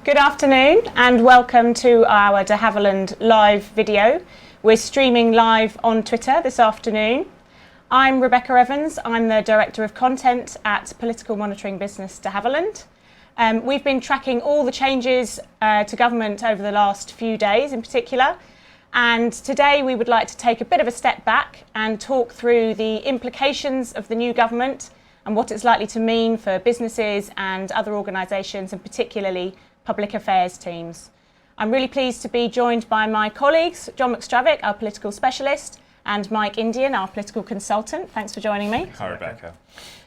Good afternoon and welcome to our DeHavilland live video. We're streaming live on Twitter this afternoon. I'm Rebecca Evans. I'm the Director of Content at Political Monitoring Business DeHavilland. We've been tracking all the changes to government over the last few days in particular. And today we would like to take a bit of a step back and talk through the implications of the new government and what it's likely to mean for businesses and other organisations, and particularly public affairs teams. I'm really pleased to be joined by my colleagues, John McStravick, our political specialist, and Mike Indian, our political consultant. Thanks for joining me. Hi, Rebecca.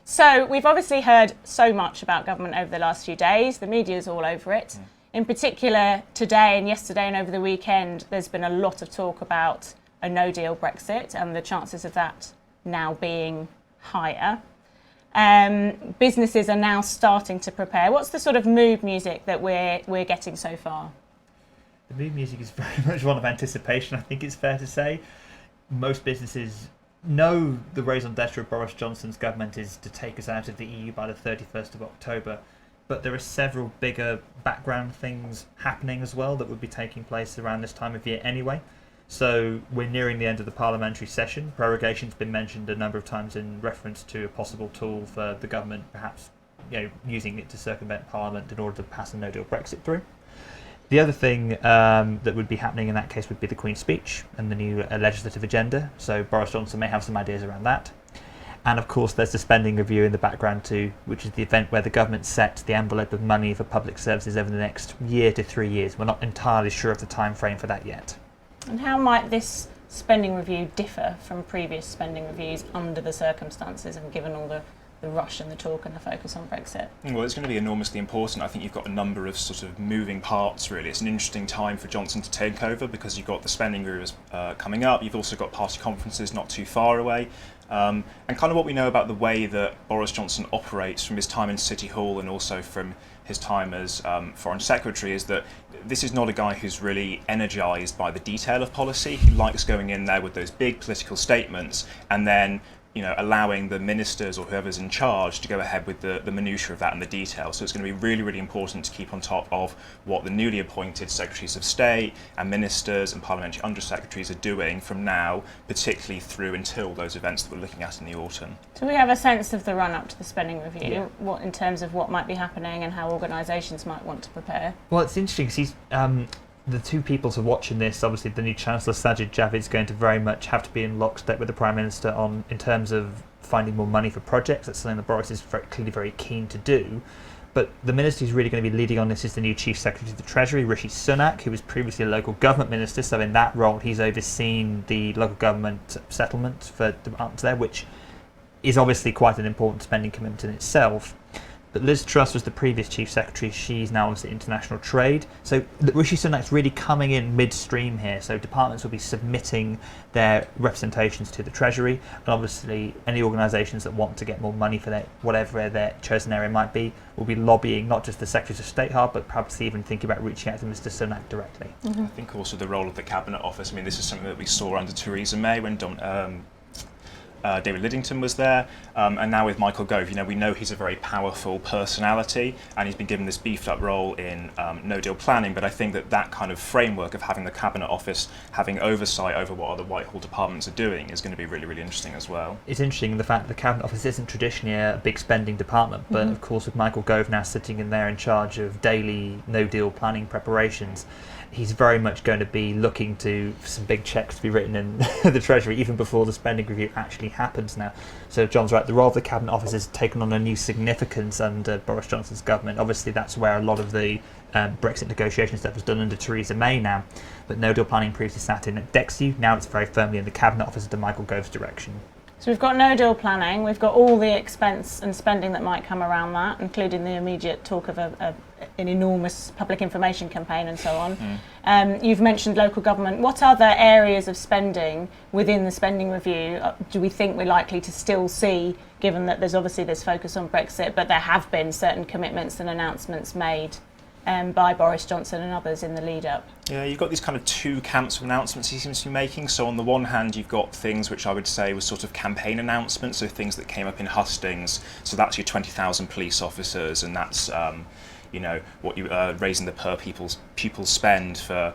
So we've obviously heard so much about government over the last few days. The media's all over it. In particular, today and yesterday and over the weekend, there's been a lot of talk about a no-deal Brexit and the chances of that now being higher. Businesses are now starting to prepare. What's the sort of mood music that we're getting so far? The mood music is very much one of anticipation, I think it's fair to say. Most businesses know the raison d'etre of Boris Johnson's government is to take us out of the EU by the 31st of October. But there are several bigger background things happening as well that would be taking place around this time of year anyway. So we're nearing the end of the parliamentary session. Prorogation's been mentioned a number of times in reference to a possible tool for the government, perhaps using it to circumvent Parliament in order to pass a no-deal Brexit through. The other thing that would be happening in that case would be the Queen's speech and the new legislative agenda. So Boris Johnson may have some ideas around that. And of course there's the spending review in the background too, which is the event where the government sets the envelope of money for public services over the next year to 3 years. We're not entirely sure of the time frame for that yet. And how might this spending review differ from previous spending reviews under the circumstances and given all the rush and the talk and the focus on Brexit? Well, it's going to be enormously important. I think you've got a number of sort of moving parts, really. It's an interesting time for Johnson to take over because you've got the spending reviews coming up. You've also got party conferences not too far away. And kind of what we know about the way that Boris Johnson operates from his time in City Hall and also from his time as Foreign Secretary is that this is not a guy who's really energised by the detail of policy. He likes going in there with those big political statements and then allowing the ministers or whoever's in charge to go ahead with the minutiae of that and the detail. So it's going to be really, really important to keep on top of what the newly appointed Secretaries of State and Ministers and Parliamentary Undersecretaries are doing from now, particularly through until those events that we're looking at in the autumn. So we have a sense of the run-up to the spending review, Yeah. what in terms of what might be happening and how organisations might want to prepare. Well, it's interesting because the two people to watch in this, obviously the new Chancellor Sajid Javid is going to very much have to be in lockstep with the Prime Minister in terms of finding more money for projects. That's something that Boris is clearly very keen to do. But the minister who's really going to be leading on this is the new Chief Secretary of the Treasury, Rishi Sunak, who was previously a local government minister. So in that role, he's overseen the local government settlement for departments there, which is obviously quite an important spending commitment in itself. But Liz Truss was the previous Chief Secretary. She's now obviously International Trade. So Rishi Sunak's really coming in midstream here. So departments will be submitting their representations to the Treasury. And obviously any organisations that want to get more money for whatever their chosen area might be will be lobbying not just the Secretaries of State hard, but perhaps even thinking about reaching out to Mr Sunak directly. I think also the role of the Cabinet Office. I mean, this is something that we saw under Theresa May when David Lidington was there, and now with Michael Gove, we know he's a very powerful personality and he's been given this beefed up role in no-deal planning, but I think that kind of framework of having the Cabinet Office having oversight over what other Whitehall departments are doing is going to be really, really interesting as well. It's interesting the fact that the Cabinet Office isn't traditionally a big spending department, but of course with Michael Gove now sitting in there in charge of daily no-deal planning preparations, he's very much going to be looking for some big checks to be written in the Treasury even before the spending review actually happens now. So John's right, the role of the Cabinet Office has taken on a new significance under Boris Johnson's government. Obviously that's where a lot of the Brexit negotiation stuff was done under Theresa May now, but no-deal planning previously sat in at DEXU. Now it's very firmly in the Cabinet Office under Michael Gove's direction. So we've got no-deal planning, we've got all the expense and spending that might come around that, including the immediate talk of an enormous public information campaign and so on. You've mentioned local government. What other areas of spending within the spending review do we think we're likely to still see, given that there's obviously this focus on Brexit, but there have been certain commitments and announcements made by Boris Johnson and others in the lead up? Yeah, you've got these kind of two camps of announcements he seems to be making. So on the one hand, you've got things which I would say were sort of campaign announcements, so things that came up in hustings. So that's your 20,000 police officers, and that's what you raising the per pupil spend for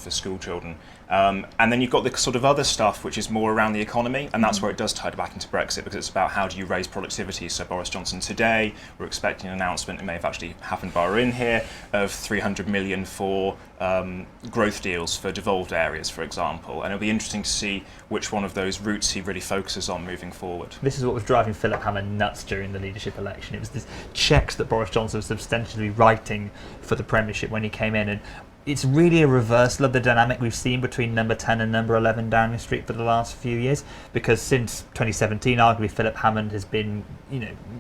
school children. And then you've got the sort of other stuff which is more around the economy, and that's where it does tie back into Brexit, because it's about how do you raise productivity. So Boris Johnson today, we're expecting an announcement, it may have actually happened while we're in here, of 300 million for growth deals for devolved areas, for example. And it'll be interesting to see which one of those routes he really focuses on moving forward. This is what was driving Philip Hammond nuts during the leadership election. It was this cheques that Boris Johnson was substantially writing for the premiership when he came in, and it's really a reversal of the dynamic we've seen between number 10 and number 11 Downing Street for the last few years, because since 2017, arguably, Philip Hammond has been,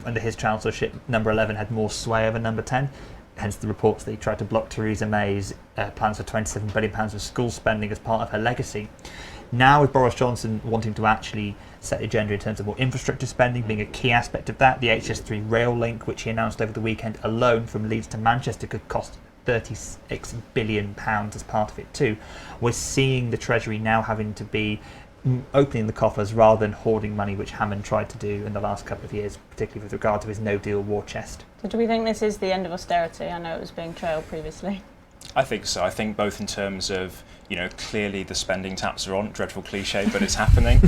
under his chancellorship, number 11 had more sway over number 10, hence the reports that he tried to block Theresa May's plans for £27 billion of school spending as part of her legacy. Now, with Boris Johnson wanting to actually set the agenda in terms of more infrastructure spending being a key aspect of that, the HS3 rail link, which he announced over the weekend alone from Leeds to Manchester, could cost £36 billion as part of it too. We're seeing the Treasury now having to be opening the coffers rather than hoarding money, which Hammond tried to do in the last couple of years, particularly with regard to his no-deal war chest. So do we think this is the end of austerity? I know it was being trailed previously. I think so. I think both in terms of, clearly the spending taps are on, dreadful cliche, but it's happening,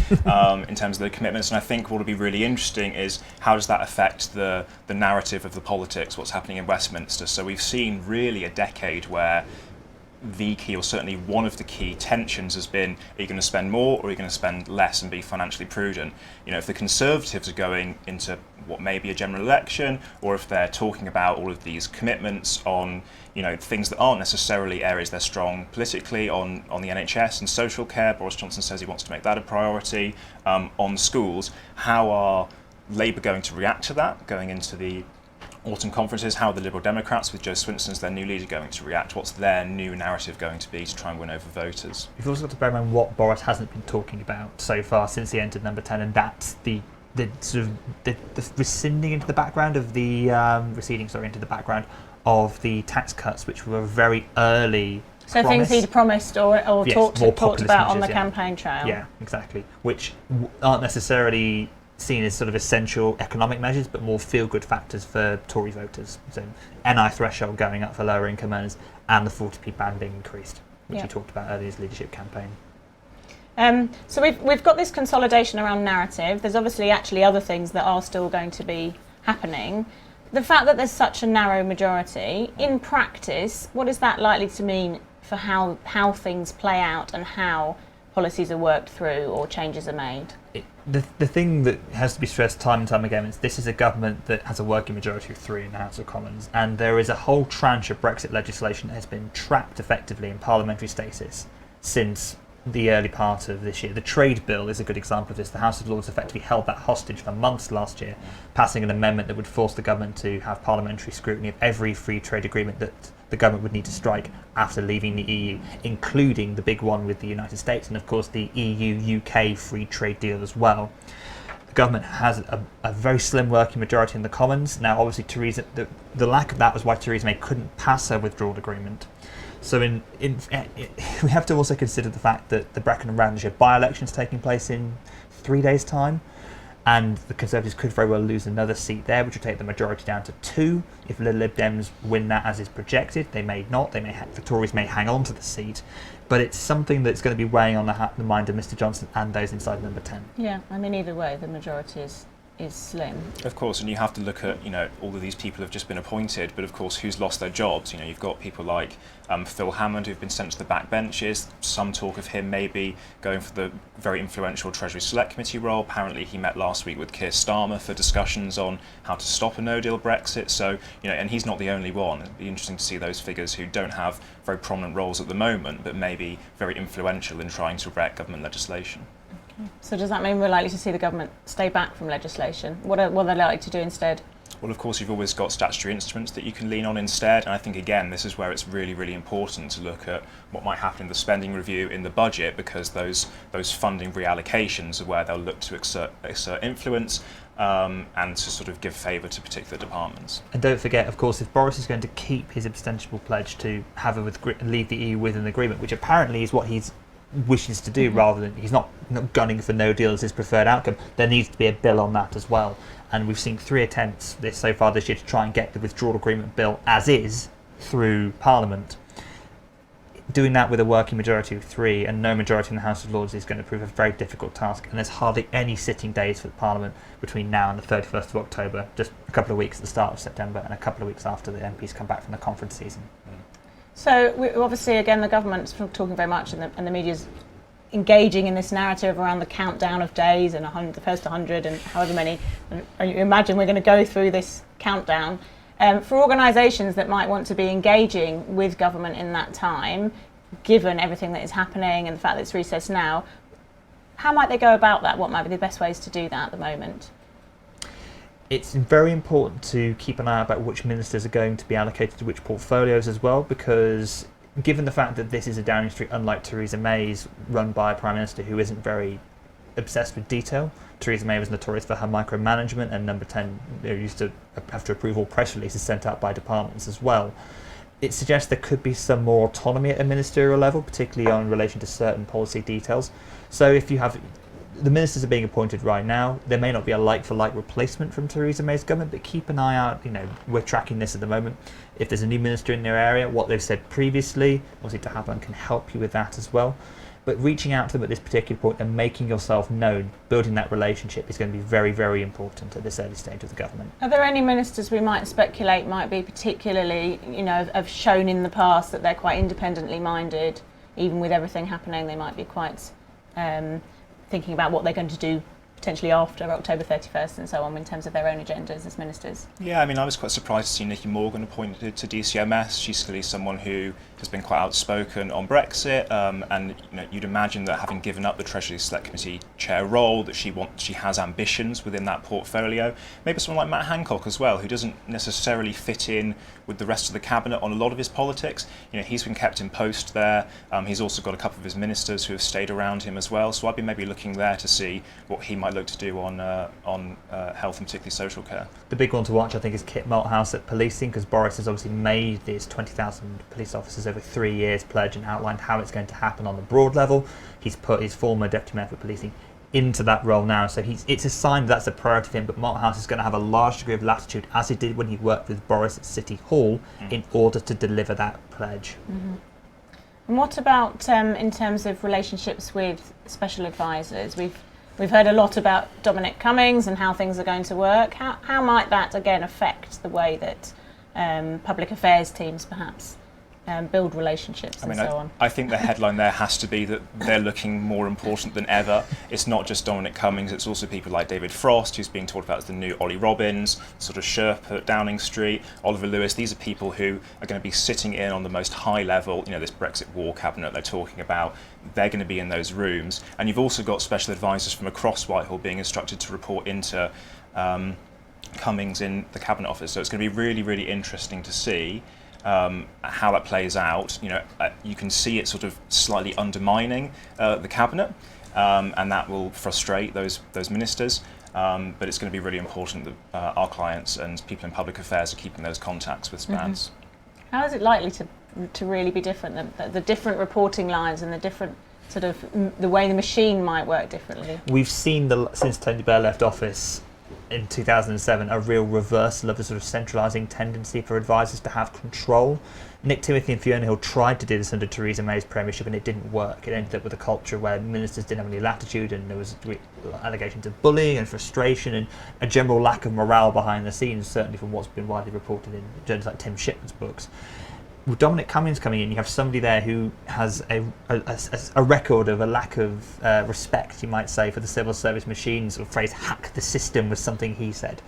in terms of the commitments. And I think what will be really interesting is how does that affect the narrative of the politics, what's happening in Westminster. So we've seen really a decade where the key, or certainly one of the key tensions, has been, are you going to spend more or are you going to spend less and be financially prudent? If the Conservatives are going into what may be a general election, or if they're talking about all of these commitments on things that aren't necessarily areas they're strong politically, on the NHS and social care, Boris Johnson says he wants to make that a priority, on schools, how are Labour going to react to that going into the autumn conferences? How are the Liberal Democrats, with Jo Swinson as their new leader, going to react? What's their new narrative going to be to try and win over voters? You've also got to bear in mind what Boris hasn't been talking about so far since he entered number 10, and that's the rescinding into the background of the receding into the background of the tax cuts, which were very early. So promise. things he'd promised or Yes, talked about on the measures, campaign trail. Yeah, exactly. Which aren't necessarily seen as sort of essential economic measures, but more feel-good factors for Tory voters. So NI threshold going up for lower income earners, and the 40p ban being increased, which he talked about earlier in his leadership campaign. So we've got this consolidation around narrative. There's obviously actually other things that are still going to be happening. The fact that there's such a narrow majority, in practice, what is that likely to mean for how things play out and how policies are worked through or changes are made? The thing that has to be stressed time and time again is this is a government that has a working majority of 3 in the House of Commons, and there is a whole tranche of Brexit legislation that has been trapped effectively in parliamentary stasis since the early part of this year. The trade bill is a good example of this. The House of Lords effectively held that hostage for months last year, passing an amendment that would force the government to have parliamentary scrutiny of every free trade agreement that the government would need to strike after leaving the EU, including the big one with the United States and, of course, the EU-UK free trade deal as well. The government has a very slim working majority in the Commons. Now, obviously, the lack of that was why Theresa May couldn't pass her withdrawal agreement. So we have to also consider the fact that the Brecon and Ramsgate by-election is taking place in 3 days' time, and the Conservatives could very well lose another seat there, which would take the majority down to 2. If the Lib Dems win that as is projected, they may not. The Tories may hang on to the seat, but it's something that's going to be weighing on the mind of Mr Johnson and those inside number 10. Yeah, I mean, either way, the majority is slim. Of course, and you have to look at, all of these people have just been appointed, but of course, who's lost their jobs? You've got people like Phil Hammond, who've been sent to the back benches. Some talk of him maybe going for the very influential Treasury Select Committee role. Apparently, he met last week with Keir Starmer for discussions on how to stop a no-deal Brexit. So, and he's not the only one. It'd be interesting to see those figures who don't have very prominent roles at the moment, but maybe very influential in trying to wreck government legislation. So does that mean we're likely to see the government stay back from legislation? What are they likely to do instead? Well, of course, you've always got statutory instruments that you can lean on instead. And I think, again, this is where it's really, really important to look at what might happen in the spending review in the budget, because those funding reallocations are where they'll look to exert influence and to sort of give favour to particular departments. And don't forget, of course, if Boris is going to keep his ostensible pledge to leave the EU with an agreement, which apparently is what he's wishes to do, rather than he's not gunning for no deal as his preferred outcome. There needs to be a bill on that as well. And we've seen 3 attempts so far this year to try and get the withdrawal agreement bill as is through Parliament. Doing that with a working majority of 3 and no majority in the House of Lords is going to prove a very difficult task, and there's hardly any sitting days for Parliament between now and the 31st of October, just a couple of weeks at the start of September and a couple of weeks after the MPs come back from the conference season. So obviously, again, the government's talking very much, and the media's engaging in this narrative around the countdown of days and the first 100 and however many. And you imagine we're going to go through this countdown. For organisations that might want to be engaging with government in that time, given everything that is happening and the fact that it's recessed now, how might they go about that? What might be the best ways to do that at the moment? It's very important to keep an eye out about which ministers are going to be allocated to which portfolios as well, because given the fact that this is a Downing Street, unlike Theresa May's, run by a Prime Minister who isn't very obsessed with detail. Theresa May was notorious for her micromanagement, and Number 10 used to have to approve all press releases sent out by departments as well. It suggests there could be some more autonomy at a ministerial level, particularly in relation to certain policy details. So if you have the ministers are being appointed right now, there may not be a like-for-like replacement from Theresa May's government, but keep an eye out. We're tracking this at the moment. If there's a new minister in their area, what they've said previously, obviously DeHavilland can help you with that as well. But reaching out to them at this particular point and making yourself known, building that relationship, is going to be very, very important at this early stage of the government. Are there any ministers we might speculate might be particularly, have shown in the past that they're quite independently minded, even with everything happening? They might be quite thinking about what they're going to do potentially after October 31st and so on in terms of their own agendas as ministers. Yeah, I was quite surprised to see Nicky Morgan appointed to DCMS. She's clearly someone who has been quite outspoken on Brexit, and you'd imagine that having given up the Treasury Select Committee chair role, that she has ambitions within that portfolio. Maybe someone like Matt Hancock as well, who doesn't necessarily fit in with the rest of the cabinet on a lot of his politics. He's been kept in post there. He's also got a couple of his ministers who have stayed around him as well. So I'd be maybe looking there to see what he might look to do on health and particularly social care. The big one to watch, I think, is Kit Malthouse at policing, because Boris has obviously made these 20,000 police officers over 3 years pledge and outlined how it's going to happen on the broad level. He's put his former Deputy Mayor for Policing into that role now, so it's a sign that's a priority for him. But Malthouse is going to have a large degree of latitude, as he did when he worked with Boris at City Hall, in order to deliver that pledge. Mm-hmm. And what about in terms of relationships with special advisors? We've heard a lot about Dominic Cummings and how things are going to work. How might that again affect the way that public affairs teams perhaps build relationships and so on? I think the headline there has to be that they're looking more important than ever. It's not just Dominic Cummings, it's also people like David Frost, who's being talked about as the new Ollie Robbins, sort of Sherpa at Downing Street, Oliver Lewis. These are people who are going to be sitting in on the most high level, this Brexit war cabinet they're talking about. They're going to be in those rooms. And you've also got special advisors from across Whitehall being instructed to report into Cummings in the Cabinet Office. So it's going to be really, really interesting to see how that plays out. You can see it sort of slightly undermining the cabinet, and that will frustrate those ministers. But it's going to be really important that our clients and people in public affairs are keeping those contacts with SPADs. Mm-hmm. How is it likely to really be different? The different reporting lines and the different sort of the way the machine might work differently. We've seen since Tony Blair left office in 2007 a real reversal of the sort of centralising tendency for advisors to have control. Nick Timothy and Fiona Hill tried to do this under Theresa May's premiership, and it didn't work. It ended up with a culture where ministers didn't have any latitude, and there was allegations of bullying and frustration and a general lack of morale behind the scenes, certainly from what's been widely reported in journals like Tim Shipman's books. With Dominic Cummings coming in, you have somebody there who has a record of a lack of respect, you might say, for the civil service machine. Sort of phrase, hack the system, was something he said.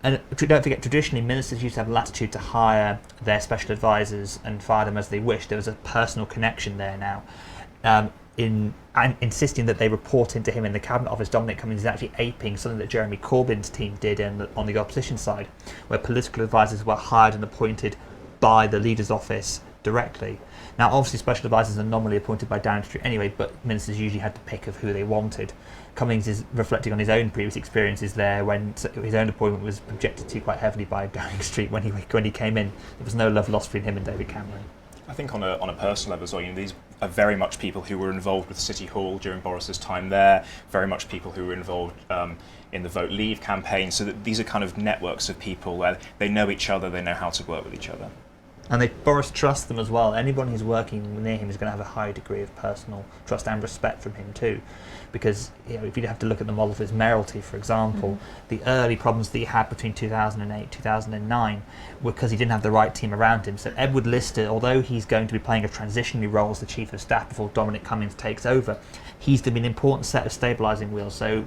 And don't forget, traditionally, ministers used to have latitude to hire their special advisors and fire them as they wished. There was a personal connection there now. Insisting that they report into him in the Cabinet Office, Dominic Cummings is actually aping something that Jeremy Corbyn's team did on the opposition side, where political advisors were hired and appointed by the leader's office directly. Now, obviously, special advisors are normally appointed by Downing Street anyway, but ministers usually had to pick of who they wanted. Cummings is reflecting on his own previous experiences there, when his own appointment was objected to quite heavily by Downing Street when he came in. There was no love lost between him and David Cameron. I think on a personal level as well, these are very much people who were involved with City Hall during Boris's time there, very much people who were involved in the Vote Leave campaign. So that these are kind of networks of people where they know each other, they know how to work with each other. And Boris trusts them as well. Anyone who's working near him is going to have a high degree of personal trust and respect from him too. Because if you have to look at the model of his mayoralty, for example, the early problems that he had between 2008 2009 were because he didn't have the right team around him. So Edward Lister, although he's going to be playing a transitionary role as the Chief of Staff before Dominic Cummings takes over, he's going to be an important set of stabilising wheels. So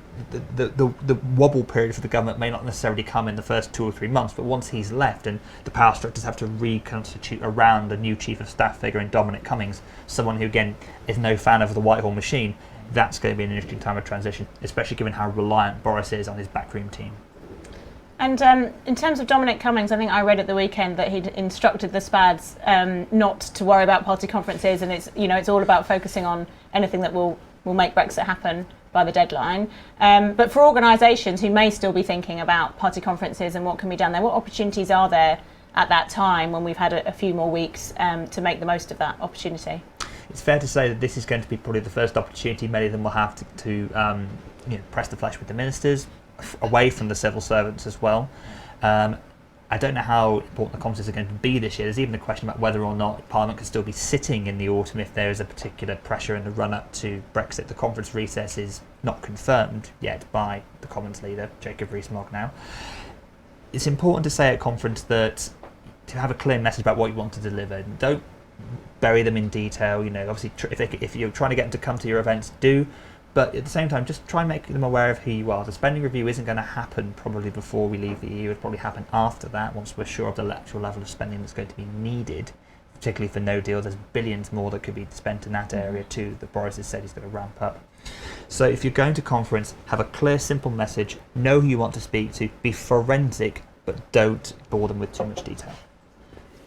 the wobble period for the government may not necessarily come in the first 2 or 3 months, but once he's left and the power structures have to reconstitute around a new Chief of Staff figure in Dominic Cummings, someone who again is no fan of the Whitehall machine, that's going to be an interesting time of transition, especially given how reliant Boris is on his backroom team. And in terms of Dominic Cummings, I think I read at the weekend that he'd instructed the SPADs not to worry about party conferences, and it's all about focusing on anything that will make Brexit happen by the deadline. But for organisations who may still be thinking about party conferences and what can be done there, what opportunities are there at that time when we've had a few more weeks to make the most of that opportunity? It's fair to say that this is going to be probably the first opportunity many of them will have to press the flesh with the ministers, away from the civil servants as well. I don't know how important the conferences are going to be this year. There's even a question about whether or not Parliament could still be sitting in the autumn if there is a particular pressure in the run-up to Brexit. The conference recess is not confirmed yet by the Commons leader, Jacob Rees-Mogg now. It's important to say at conference that to have a clear message about what you want to deliver. Don't bury them in detail. Obviously, if you're trying to get them to come to your events, do. But at the same time, just try and make them aware of who you are. The spending review isn't going to happen probably before we leave the EU. It'll probably happen after that, once we're sure of the actual level of spending that's going to be needed, particularly for no deal. There's billions more that could be spent in that area too that Boris has said he's going to ramp up. So if you're going to conference, have a clear, simple message, know who you want to speak to, be forensic, but don't bore them with too much detail.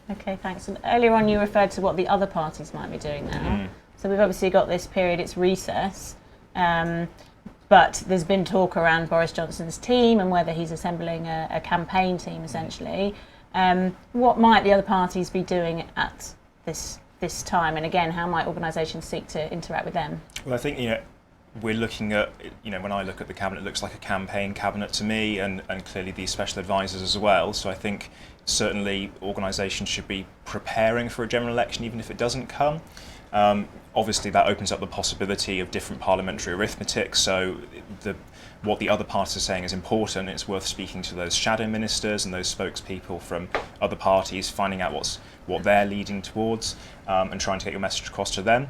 Okay, thanks. And earlier on you referred to what the other parties might be doing now. So we've obviously got this period, it's recess, but there's been talk around Boris Johnson's team and whether he's assembling a campaign team essentially. What might the other parties be doing at this time? And again, how might organisations seek to interact with them? Well, I think, we're looking at, when I look at the cabinet, it looks like a campaign cabinet to me, and clearly these special advisors as well. So I think certainly organisations should be preparing for a general election, even if it doesn't come. Obviously, that opens up the possibility of different parliamentary arithmetic. So what the other parties are saying is important. It's worth speaking to those shadow ministers and those spokespeople from other parties, finding out what they're leading towards, and trying to get your message across to them.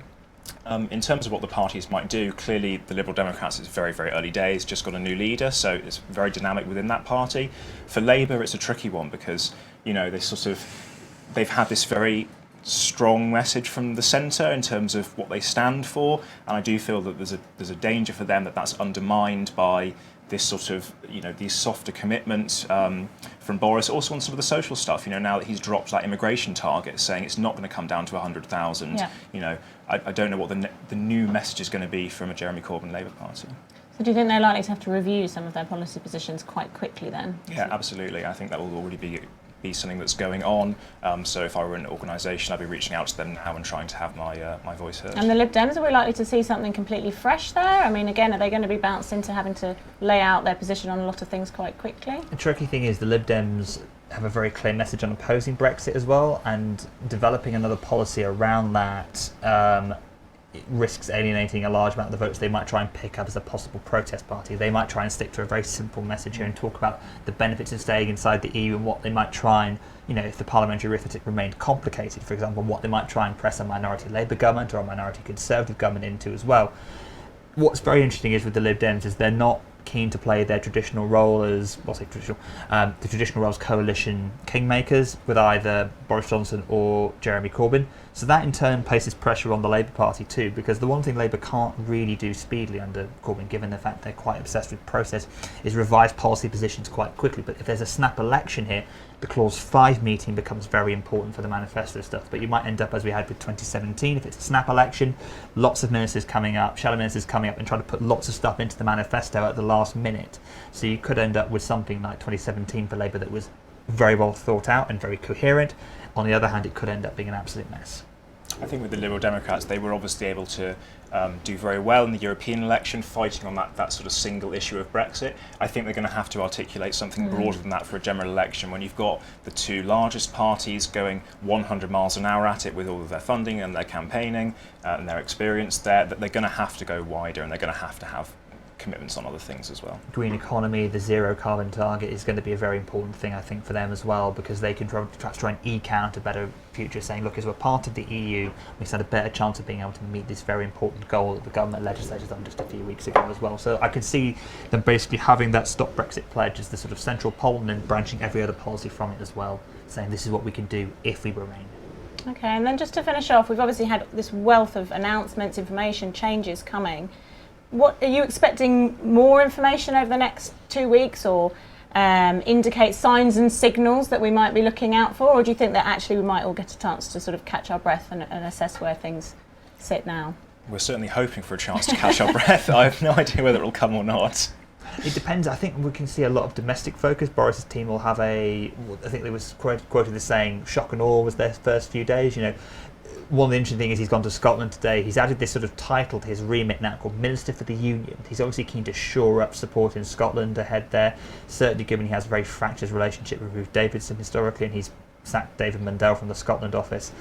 In terms of what the parties might do, clearly the Liberal Democrats, it's very, very early days, just got a new leader, so it's very dynamic within that party. For Labour, it's a tricky one because, they've had this very strong message from the centre in terms of what they stand for, and I do feel that there's a danger for them that that's undermined by this sort of, these softer commitments from Boris, also on some of the social stuff, now that he's dropped that immigration target, saying it's not going to come down to 100,000, I don't know what the new message is going to be from a Jeremy Corbyn Labour Party. So do you think they're likely to have to review some of their policy positions quite quickly then? Yeah, absolutely. I think that will already be something that's going on. So if I were in an organisation, I'd be reaching out to them now and trying to have my voice heard. And the Lib Dems, are we likely to see something completely fresh there? I mean, again, are they going to be bounced into having to lay out their position on a lot of things quite quickly? The tricky thing is the Lib Dems have a very clear message on opposing Brexit as well, and developing another policy around that it risks alienating a large amount of the votes they might try and pick up as a possible protest party. They might try and stick to a very simple message here and talk about the benefits of staying inside the EU and what they might try and, if the parliamentary arithmetic remained complicated, for example, what they might try and press a minority Labour government or a minority Conservative government into as well. What's very interesting is with the Lib Dems is they're not keen to play their traditional role as, the traditional role as coalition kingmakers with either Boris Johnson or Jeremy Corbyn. So that in turn places pressure on the Labour Party too, because the one thing Labour can't really do speedily under Corbyn, given the fact they're quite obsessed with process, is revise policy positions quite quickly. But if there's a snap election here, the Clause 5 meeting becomes very important for the manifesto stuff. But you might end up, as we had with 2017, if it's a snap election, lots of ministers coming up, shadow ministers coming up and trying to put lots of stuff into the manifesto at the last minute. So you could end up with something like 2017 for Labour that was very well thought out and very coherent. On the other hand, it could end up being an absolute mess. I think with the Liberal Democrats, they were obviously able to do very well in the European election, fighting on that sort of single issue of Brexit. I think they're going to have to articulate something broader than that for a general election when you've got the two largest parties going 100 miles an hour at it with all of their funding and their campaigning and their experience there, that they're going to have to go wider and they're going to have commitments on other things as well. Green economy, the zero carbon target is going to be a very important thing, I think, for them as well, because they can try and eke out a better future, saying, look, as we're part of the EU, we stand a better chance of being able to meet this very important goal that the government legislated on just a few weeks ago as well. So I can see them basically having that Stop Brexit pledge as the sort of central pole and then branching every other policy from it as well, saying this is what we can do if we remain. Okay, and then just to finish off, we've obviously had this wealth of announcements, information, changes coming. What are you expecting more information over the next 2 weeks, or indicate signs and signals that we might be looking out for, or do you think that actually we might all get a chance to sort of catch our breath and assess where things sit now? We're certainly hoping for a chance to catch our breath. I have no idea whether it will come or not. It depends. I think we can see a lot of domestic focus. Boris's team will have I think there was quoted as saying shock and awe was their first few days. You know, one of the interesting things is he's gone to Scotland today. He's added this sort of title to his remit now called Minister for the Union. He's obviously keen to shore up support in Scotland ahead there, certainly given he has a very fractious relationship with Ruth Davidson historically, and he's sacked David Mundell from the Scotland office.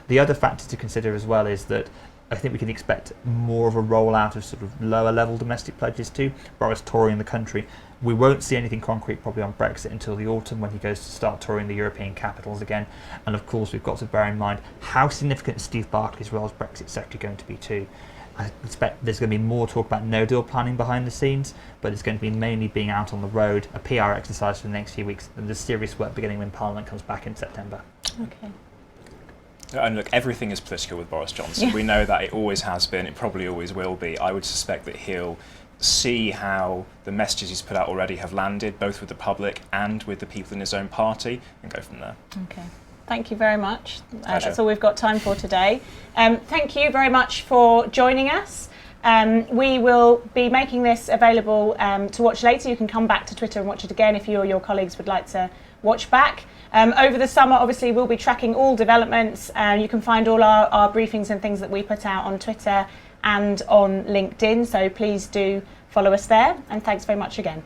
The other factor to consider as well is that I think we can expect more of a rollout of sort of lower level domestic pledges too. Boris touring the country. We won't see anything concrete probably on Brexit until the autumn when he goes to start touring the European capitals again. And of course we've got to bear in mind how significant Steve Barclay's role as Brexit Secretary going to be too. I expect there's going to be more talk about no deal planning behind the scenes, but it's going to be mainly being out on the road, a PR exercise for the next few weeks, and the serious work beginning when Parliament comes back in September. Okay. And look, everything is political with Boris Johnson. We know that, it always has been, it probably always will be. I would suspect that he'll see how the messages he's put out already have landed, both with the public and with the people in his own party, and go from there. Okay. Thank you very much. That's all we've got time for today. Thank you very much for joining us. We will be making this available to watch later. You can come back to Twitter and watch it again if you or your colleagues would like to watch back. Over the summer, obviously, we'll be tracking all developments. You can find all our briefings and things that we put out on Twitter and on LinkedIn. So please do follow us there. And thanks very much again.